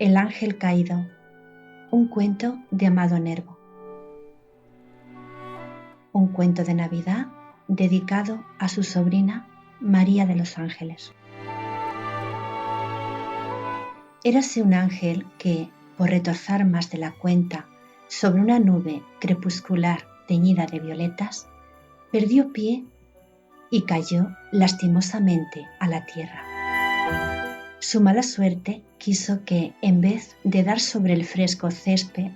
El ángel caído, un cuento de Amado Nervo. Un cuento de Navidad dedicado a su sobrina María de los Ángeles. Érase un ángel que, por retozar más de la cuenta sobre una nube crepuscular teñida de violetas, perdió pie y cayó lastimosamente a la tierra. Su mala suerte quiso que, en vez de dar sobre el fresco césped,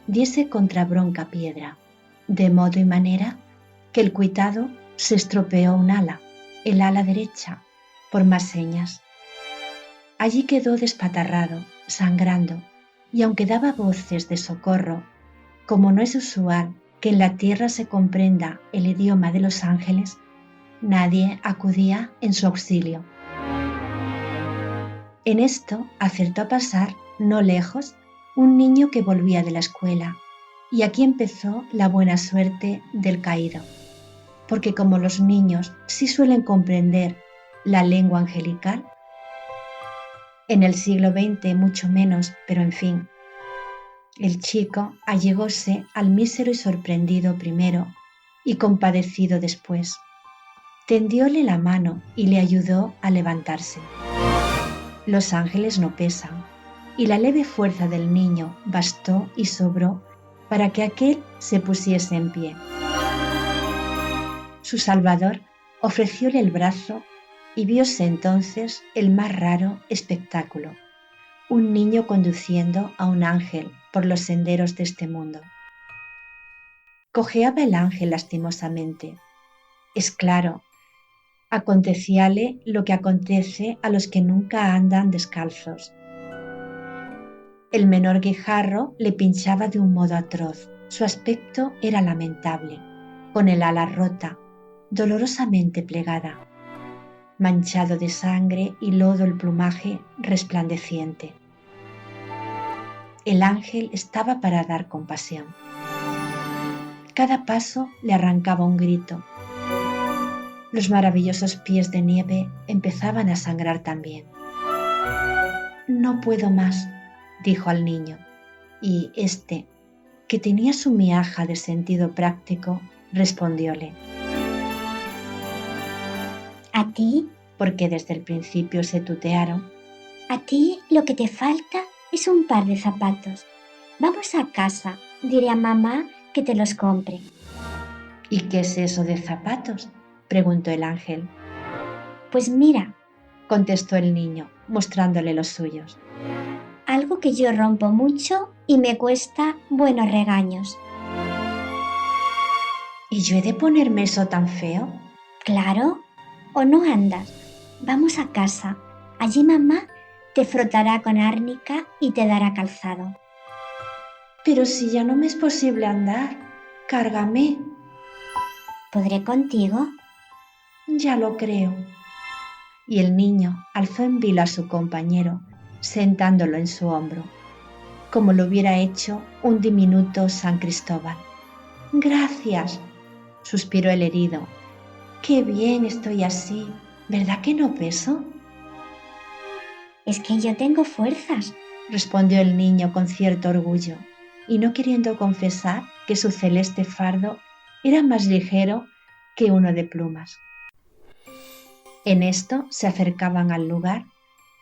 diese contra bronca piedra, de modo y manera que el cuitado se estropeó un ala, el ala derecha, por más señas. Allí quedó despatarrado, sangrando, y aunque daba voces de socorro, como no es usual que en la tierra se comprenda el idioma de los ángeles, nadie acudía en su auxilio. En esto acertó a pasar, no lejos, un niño que volvía de la escuela, y aquí empezó la buena suerte del caído, porque como los niños sí suelen comprender la lengua angelical, en el siglo XX mucho menos, pero en fin, el chico allegóse al mísero y sorprendido primero y compadecido después. Tendióle la mano y le ayudó a levantarse. Los ángeles no pesan, y la leve fuerza del niño bastó y sobró para que aquél se pusiese en pie. Su Salvador ofrecióle el brazo y vióse entonces el más raro espectáculo: un niño conduciendo a un ángel por los senderos de este mundo. Cojeaba el ángel lastimosamente. Es claro, acontecíale lo que acontece a los que nunca andan descalzos. El menor guijarro le pinchaba de un modo atroz. Su aspecto era lamentable, con el ala rota, dolorosamente plegada, manchado de sangre y lodo el plumaje resplandeciente. El ángel estaba para dar compasión. Cada paso le arrancaba un grito. Los maravillosos pies de nieve empezaban a sangrar también. No puedo más, dijo al niño, y éste, que tenía su miaja de sentido práctico, respondióle: ¿A ti? Porque desde el principio se tutearon. A ti lo que te falta es un par de zapatos. Vamos a casa, diré a mamá que te los compre. ¿Y qué es eso de zapatos?, preguntó el ángel. Pues mira, contestó el niño, mostrándole los suyos. Algo que yo rompo mucho y me cuesta buenos regaños. ¿Y yo he de ponerme eso tan feo? Claro, o no andas. Vamos a casa. Allí mamá te frotará con árnica y te dará calzado. Pero si ya no me es posible andar, cárgame. ¿Podré contigo? Ya lo creo. Y el niño alzó en vilo a su compañero, sentándolo en su hombro, como lo hubiera hecho un diminuto San Cristóbal. Gracias, suspiró el herido. Qué bien estoy así, ¿verdad que no peso? Es que yo tengo fuerzas, respondió el niño con cierto orgullo, y no queriendo confesar que su celeste fardo era más ligero que uno de plumas. En esto se acercaban al lugar,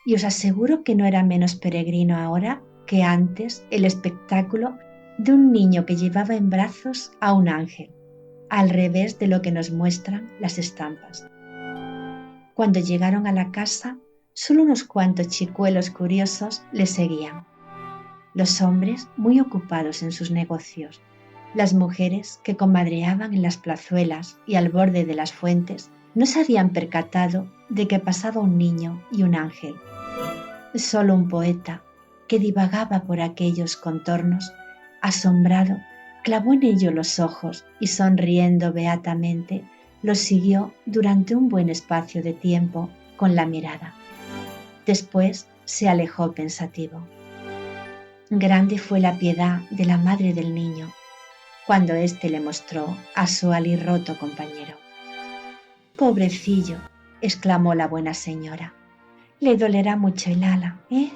y os aseguro que no era menos peregrino ahora que antes el espectáculo de un niño que llevaba en brazos a un ángel, al revés de lo que nos muestran las estampas. Cuando llegaron a la casa, solo unos cuantos chicuelos curiosos les seguían. Los hombres muy ocupados en sus negocios, las mujeres que comadreaban en las plazuelas y al borde de las fuentes, no se habían percatado de que pasaba un niño y un ángel. Solo un poeta, que divagaba por aquellos contornos, asombrado, clavó en ello los ojos y sonriendo beatamente, los siguió durante un buen espacio de tiempo con la mirada. Después se alejó pensativo. Grande fue la piedad de la madre del niño cuando éste le mostró a su alirroto compañero. «Pobrecillo», exclamó la buena señora, «le dolerá mucho el ala, ¿eh?».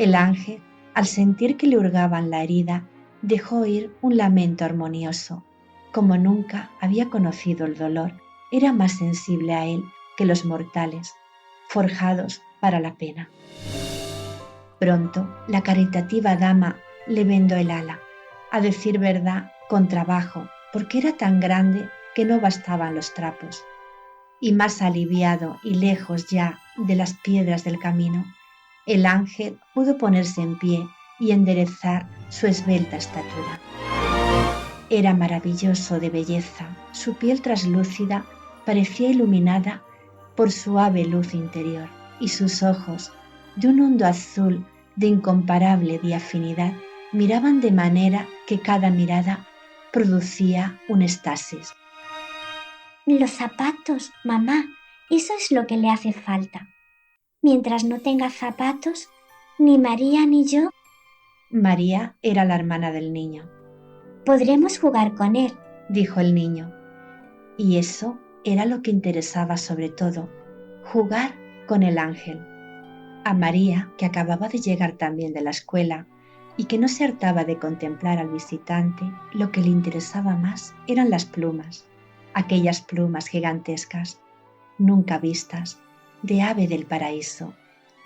El ángel, al sentir que le hurgaban la herida, dejó oír un lamento armonioso. Como nunca había conocido el dolor, era más sensible a él que los mortales, forjados para la pena. Pronto, la caritativa dama le vendó el ala, a decir verdad, con trabajo, porque era tan grande que no bastaban los trapos. Y más aliviado y lejos ya de las piedras del camino, el ángel pudo ponerse en pie y enderezar su esbelta estatura. Era maravilloso de belleza, su piel traslúcida parecía iluminada por suave luz interior, y sus ojos, de un hondo azul de incomparable diafinidad, miraban de manera que cada mirada producía un éxtasis. Los zapatos, mamá, eso es lo que le hace falta. Mientras no tenga zapatos, ni María ni yo María era la hermana del niño. podremos jugar con él, dijo el niño. Y eso era lo que interesaba sobre todo, jugar con el ángel. A María, que acababa de llegar también de la escuela y que no se hartaba de contemplar al visitante, lo que le interesaba más eran las plumas, aquellas plumas gigantescas, nunca vistas, de ave del paraíso,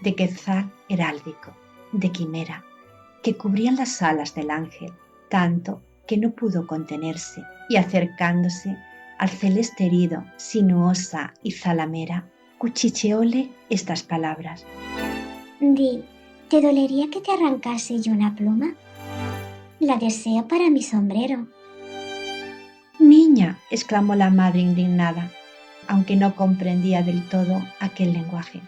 de quetzal heráldico, de quimera, que cubrían las alas del ángel, tanto que no pudo contenerse y acercándose al celeste herido, sinuosa y zalamera, cuchicheóle estas palabras. Di, ¿te dolería que te arrancase yo una pluma? La deseo para mi sombrero. Niña, exclamó la madre indignada, aunque no comprendía del todo aquel lenguaje.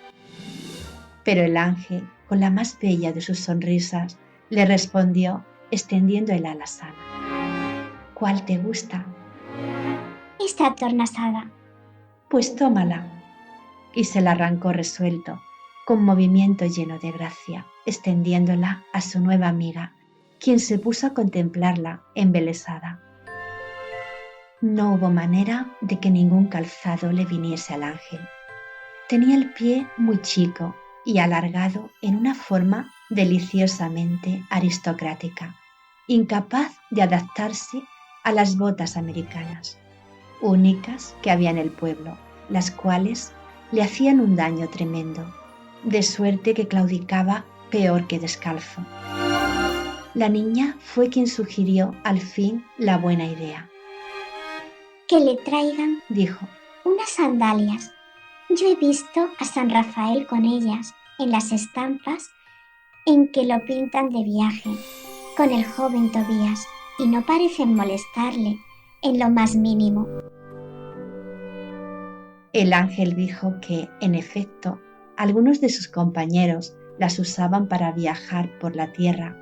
Pero el ángel, con la más bella de sus sonrisas, le respondió extendiendo el ala sana. ¿Cuál te gusta? Esta tornasada. Pues tómala. Y se la arrancó resuelto, con movimiento lleno de gracia, extendiéndola a su nueva amiga, quien se puso a contemplarla embelesada. No hubo manera de que ningún calzado le viniese al ángel. Tenía el pie muy chico y alargado en una forma deliciosamente aristocrática, incapaz de adaptarse a las botas americanas, únicas que había en el pueblo, las cuales le hacían un daño tremendo, de suerte que claudicaba peor que descalzo. La niña fue quien sugirió al fin la buena idea. Que le traigan, dijo, unas sandalias. Yo he visto a San Rafael con ellas en las estampas en que lo pintan de viaje con el joven Tobías y no parecen molestarle en lo más mínimo. El ángel dijo que, en efecto, algunos de sus compañeros las usaban para viajar por la tierra,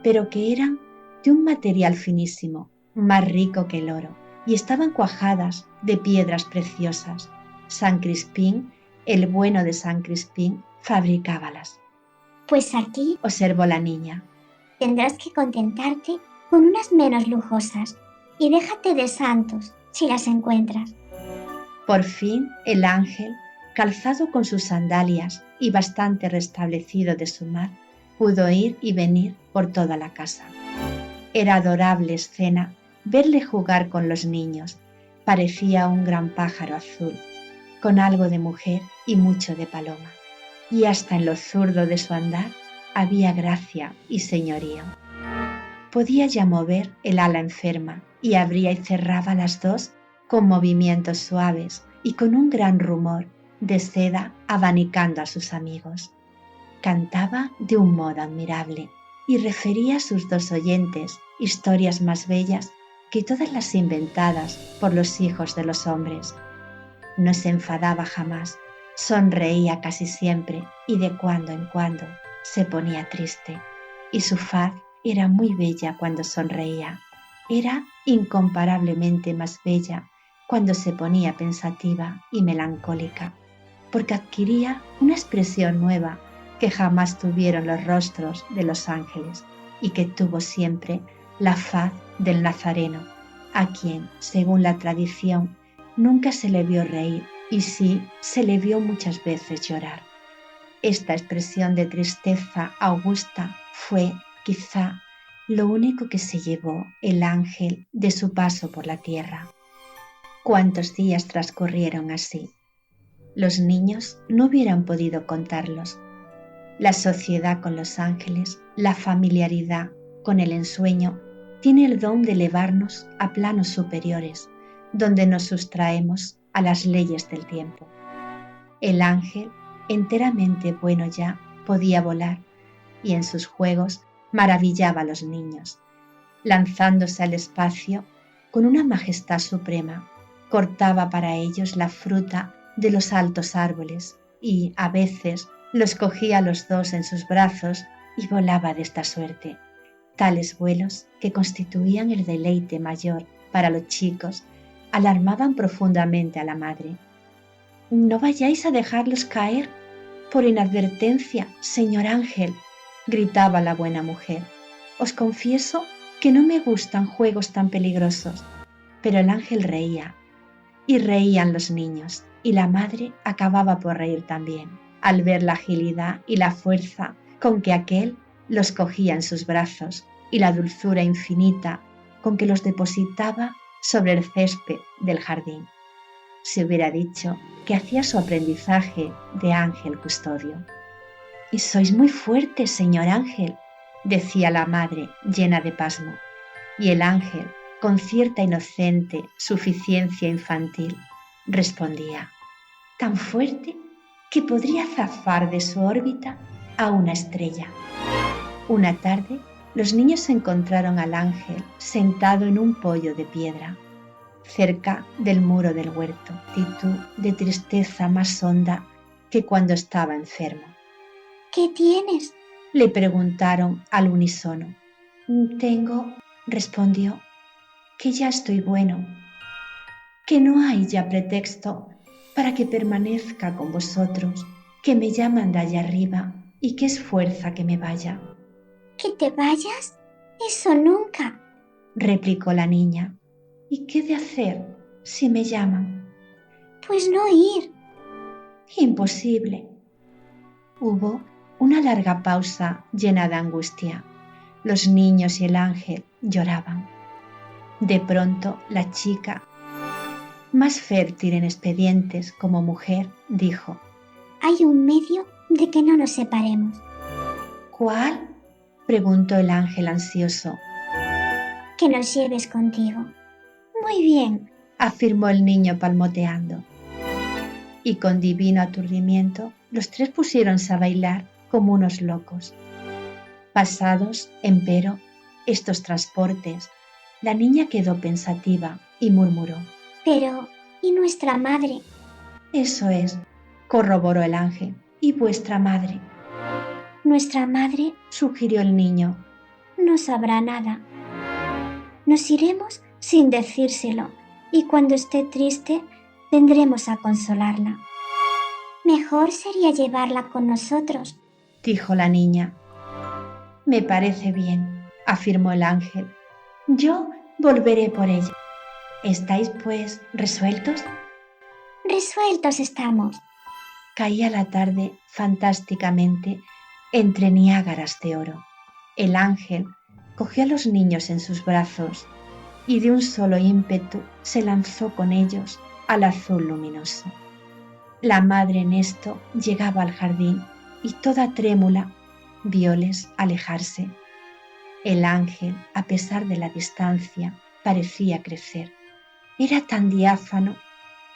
pero que eran de un material finísimo, más rico que el oro, y estaban cuajadas de piedras preciosas. San Crispín, el bueno de San Crispín, fabricábalas. Pues aquí, observó la niña, tendrás que contentarte con unas menos lujosas y déjate de santos si las encuentras. Por fin el ángel, calzado con sus sandalias y bastante restablecido de su mar, pudo ir y venir por toda la casa. Era adorable escena verle jugar con los niños. Parecía un gran pájaro azul, con algo de mujer y mucho de paloma. Y hasta en lo zurdo de su andar había gracia y señorío. Podía ya mover el ala enferma y abría y cerraba las dos con movimientos suaves y con un gran rumor de seda abanicando a sus amigos. Cantaba de un modo admirable y refería a sus dos oyentes historias más bellas que todas las inventadas por los hijos de los hombres. No se enfadaba jamás, sonreía casi siempre y de cuando en cuando se ponía triste, y su faz era muy bella cuando sonreía. Era incomparablemente más bella cuando se ponía pensativa y melancólica, porque adquiría una expresión nueva que jamás tuvieron los rostros de los ángeles y que tuvo siempre la faz del Nazareno, a quien, según la tradición, nunca se le vio reír y sí se le vio muchas veces llorar. Esta expresión de tristeza augusta fue, quizá, lo único que se llevó el ángel de su paso por la tierra. ¿Cuántos días transcurrieron así? Los niños no hubieran podido contarlos. La sociedad con los ángeles, la familiaridad con el ensueño, tiene el don de elevarnos a planos superiores, donde nos sustraemos a las leyes del tiempo. El ángel, enteramente bueno ya, podía volar, y en sus juegos maravillaba a los niños, lanzándose al espacio con una majestad suprema. Cortaba para ellos la fruta de los altos árboles y, a veces, los cogía a los dos en sus brazos y volaba de esta suerte. Tales vuelos, que constituían el deleite mayor para los chicos, alarmaban profundamente a la madre. «No vayáis a dejarlos caer por inadvertencia, señor ángel», gritaba la buena mujer. «Os confieso que no me gustan juegos tan peligrosos». Pero el ángel reía, y reían los niños, y la madre acababa por reír también, al ver la agilidad y la fuerza con que aquel los cogía en sus brazos y la dulzura infinita con que los depositaba sobre el césped del jardín. Se hubiera dicho que hacía su aprendizaje de ángel custodio. «Y sois muy fuerte, señor ángel», decía la madre llena de pasmo, y el ángel, con cierta inocente suficiencia infantil, respondía: «Tan fuerte que podría zafar de su órbita a una estrella». Una tarde, los niños encontraron al ángel sentado en un poyo de piedra, cerca del muro del huerto, actitud de tristeza más honda que cuando estaba enfermo. «¿Qué tienes?», le preguntaron al unísono. «Tengo», respondió, «que ya estoy bueno, que no hay ya pretexto para que permanezca con vosotros, que me llaman de allá arriba y que es fuerza que me vaya». «¿Que te vayas? Eso nunca», replicó la niña. «¿Y qué he de hacer si me llaman?» «Pues no ir». «Imposible». Hubo una larga pausa llena de angustia. Los niños y el ángel lloraban. De pronto la chica, más fértil en expedientes como mujer, dijo: «Hay un medio de que no nos separemos». «¿Cuál?», preguntó el ángel ansioso. «Que nos lleves contigo». «Muy bien», afirmó el niño palmoteando. Y con divino aturdimiento los tres pusiéronse a bailar como unos locos. Pasados, empero, estos transportes, la niña quedó pensativa y murmuró: «Pero, ¿y nuestra madre?». «Eso es», corroboró el ángel, «y vuestra madre». «Nuestra madre», sugirió el niño, «no sabrá nada. Nos iremos sin decírselo y cuando esté triste vendremos a consolarla». «Mejor sería llevarla con nosotros», dijo la niña. «Me parece bien», afirmó el ángel. «Yo volveré por ella». «¿Estáis, pues, resueltos?» «Resueltos estamos». Caía la tarde fantásticamente entre niágaras de oro. El ángel cogió a los niños en sus brazos y de un solo ímpetu se lanzó con ellos al azul luminoso. La madre en esto llegaba al jardín y toda trémula vióles alejarse. El ángel, a pesar de la distancia, parecía crecer. Era tan diáfano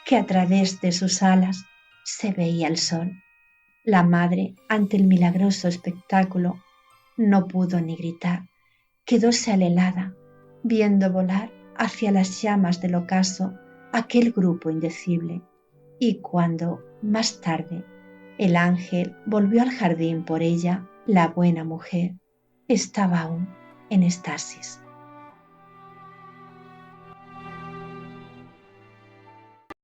que a través de sus alas se veía el sol. La madre, ante el milagroso espectáculo, no pudo ni gritar. Quedóse alelada, viendo volar hacia las llamas del ocaso aquel grupo indecible. Y cuando, más tarde, el ángel volvió al jardín por ella, la buena mujer estaba aún en estasis.